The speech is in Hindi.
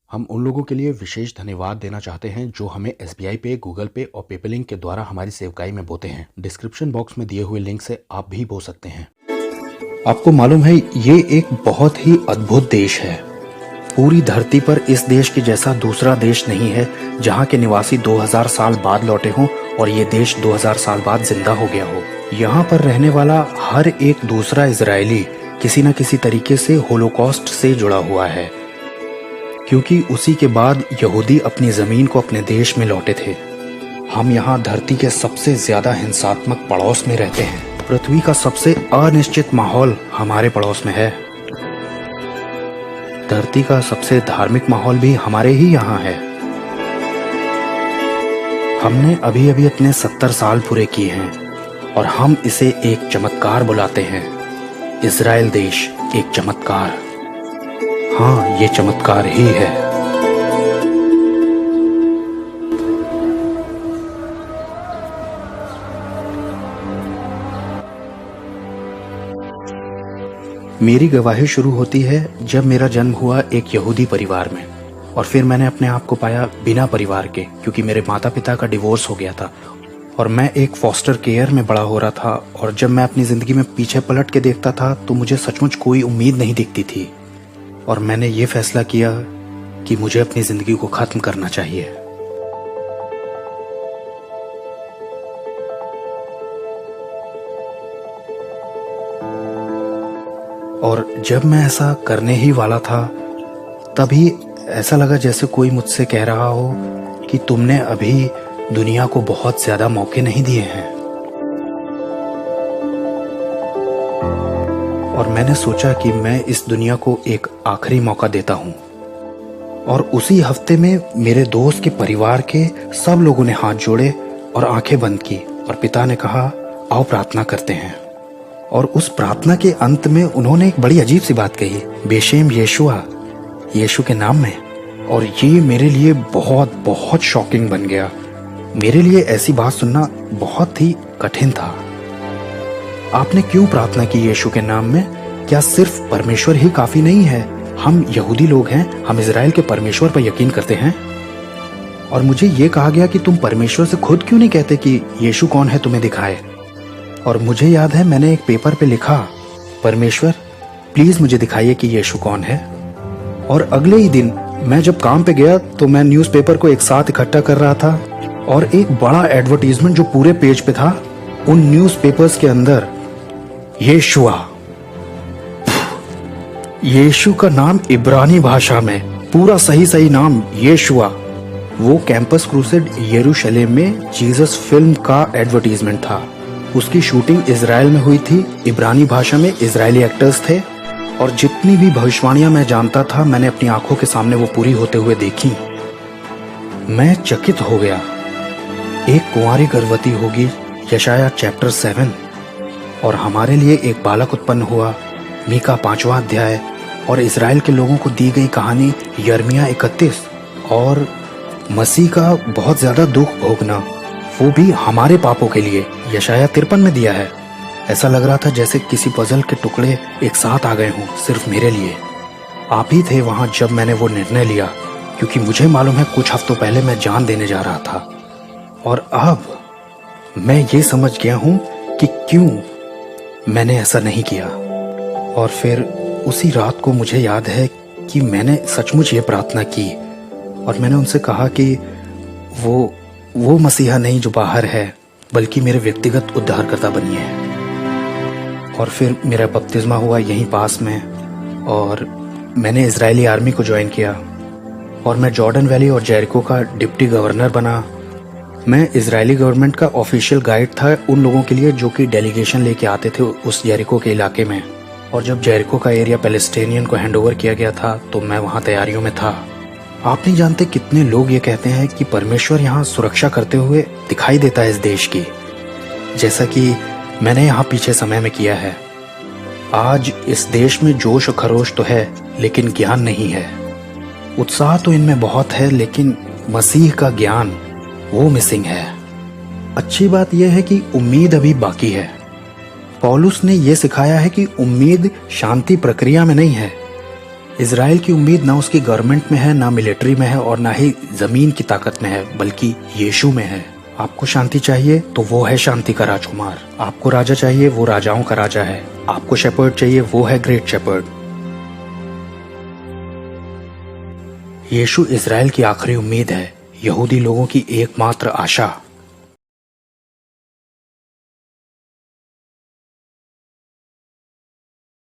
हम उन लोगों के लिए विशेष धन्यवाद देना चाहते हैं जो हमें एसबीआई पे, गूगल पे और पेपलिंक के द्वारा हमारी सेवकाई में बोते हैं। डिस्क्रिप्शन बॉक्स में दिए हुए लिंक से आप भी बो सकते हैं। आपको मालूम है, ये एक बहुत ही अद्भुत देश है। पूरी धरती पर इस देश के जैसा दूसरा देश नहीं है जहाँ के निवासी 2000 साल बाद लौटे हों और ये देश 2000 साल बाद जिंदा हो गया हो। यहाँ पर रहने वाला हर एक दूसरा इजरायली किसी न किसी तरीके से होलोकॉस्ट से जुड़ा हुआ है, क्योंकि उसी के बाद यहूदी अपनी जमीन को अपने देश में लौटे थे। हम यहाँ धरती के सबसे ज्यादा हिंसात्मक पड़ोस में रहते हैं। पृथ्वी का सबसे अनिश्चित माहौल हमारे पड़ोस में है। धरती का सबसे धार्मिक माहौल भी हमारे ही यहाँ है। हमने अभी अभी अपने 70 साल पूरे किए हैं और हम इसे एक चमत्कार बुलाते हैं। इजराइल देश एक चमत्कार। हाँ, ये चमत्कार ही है। मेरी गवाही शुरू होती है जब मेरा जन्म हुआ एक यहूदी परिवार में, और फिर मैंने अपने आप को पाया बिना परिवार के, क्योंकि मेरे माता पिता का डिवोर्स हो गया था और मैं एक फॉस्टर केयर में बड़ा हो रहा था। और जब मैं अपनी जिंदगी में पीछे पलट के देखता था तो मुझे सचमुच कोई उम्मीद नहीं दिखती थी, और मैंने ये फैसला किया कि मुझे अपनी जिंदगी को खत्म करना चाहिए। और जब मैं ऐसा करने ही वाला था तभी ऐसा लगा जैसे कोई मुझसे कह रहा हो कि तुमने अभी दुनिया को बहुत ज्यादा मौके नहीं दिए हैं। और मैंने सोचा कि मैं इस दुनिया को एक आखिरी मौका देता हूं। और उसी हफ्ते में मेरे दोस्त के परिवार के सब लोगों ने हाथ जोड़े और आंखें बंद की, और पिता ने कहा, आओ प्रार्थना करते हैं। और उस प्रार्थना के अंत में उन्होंने एक बड़ी अजीब सी बात कही, बेशेम यीशुआ, यीशु के नाम में। और ये मेरे लिए बहुत बहुत शॉकिंग बन गया। मेरे लिए ऐसी बात सुनना बहुत ही कठिन था। आपने क्यों प्रार्थना की यीशु के नाम में? क्या सिर्फ परमेश्वर ही काफी नहीं है? हम यहूदी लोग हैं, हम इजराइल के परमेश्वर पर यकीन करते हैं। और मुझे ये कहा गया कि तुम परमेश्वर से खुद क्यों नहीं कहते कि यीशु कौन है, तुम्हें दिखाए। और मुझे याद है मैंने एक पेपर पे लिखा, परमेश्वर प्लीज मुझे दिखाइए कि यीशु कौन है। और अगले ही दिन मैं जब काम पे गया तो मैं न्यूज़पेपर को एक साथ इकट्ठा कर रहा था, और एक बड़ा एडवर्टीजमेंट जो पूरे पेज पे था, उन न्यूज़पेपर्स के अंदर यीशुआ, यीशु का नाम इब्रानी भाषा में, पूरा सही नाम यीशुआ। वो कैंपस क्रूसेड यरूशलेम में जीसस फिल्म का एडवर्टीजमेंट था। उसकी शूटिंग इजराइल में हुई थी, इब्रानी भाषा में इजरायली एक्टर्स थे, और जितनी भी भविष्यवाणियां मैं जानता था मैंने अपनी आंखों के सामने वो पूरी होते हुए देखी। मैं चकित हो गया। एक कुंवारी गर्भवती होगी, यशाया चैप्टर 7, और हमारे लिए एक बालक उत्पन्न हुआ, मीका 5वां अध्याय, और इजराइल के लोगों को दी गई कहानी यिर्मयाह 31, और मसीह का बहुत ज्यादा दुख भोगना, वो भी हमारे पापों के लिए, यशाया 53 में दिया है। ऐसा लग रहा था जैसे किसी पजल के टुकड़े एक साथ आ गए हों सिर्फ मेरे लिए। आप ही थे वहां जब मैंने वो निर्णय लिया, क्योंकि मुझे मालूम है कुछ हफ्तों पहले मैं जान देने जा रहा था। और अब मैं ये समझ गया हूं कि क्यों मैंने ऐसा नहीं किया। और फिर उसी रात को मुझे याद है कि मैंने सचमुच ये प्रार्थना की, और मैंने उनसे कहा कि वो मसीहा नहीं जो बाहर है, बल्कि मेरे व्यक्तिगत उद्धारकर्ता बनिए। और फिर मेरा बपतिस्मा हुआ यहीं पास में, और मैंने इजरायली आर्मी को ज्वाइन किया, और मैं जॉर्डन वैली और जेरिको का डिप्टी गवर्नर बना। मैं इजरायली गवर्नमेंट का ऑफिशियल गाइड था उन लोगों के लिए जो कि डेलीगेशन लेके आते थे उस जेरिको के इलाके में। और जब जेरिको का एरिया पैलेस्टीनियन को हैंडओवर किया गया था तो मैं वहाँ तैयारियों में था। आप नहीं जानते कितने लोग ये कहते हैं कि परमेश्वर यहाँ सुरक्षा करते हुए दिखाई देता है इस देश की, जैसा कि मैंने यहाँ पीछे समय में किया है। आज इस देश में जोश और खरोश तो है, लेकिन ज्ञान नहीं है। उत्साह तो इनमें बहुत है, लेकिन मसीह का ज्ञान वो मिसिंग है। अच्छी बात यह है कि उम्मीद अभी बाकी है। पौलुस ने यह सिखाया है कि उम्मीद शांति प्रक्रिया में नहीं है, इजराइल की उम्मीद ना उसकी गवर्नमेंट में है, ना मिलिट्री में है और ना ही जमीन की ताकत में है, बल्कि यीशु में है। आपको शांति चाहिए तो वो है शांति का राजकुमार। आपको राजा चाहिए, वो राजाओं का राजा है। आपको शेपर्ड चाहिए, वो है ग्रेट शेपर्ड। यीशु इजराइल की आखिरी उम्मीद है, यहूदी लोगों की एकमात्र आशा।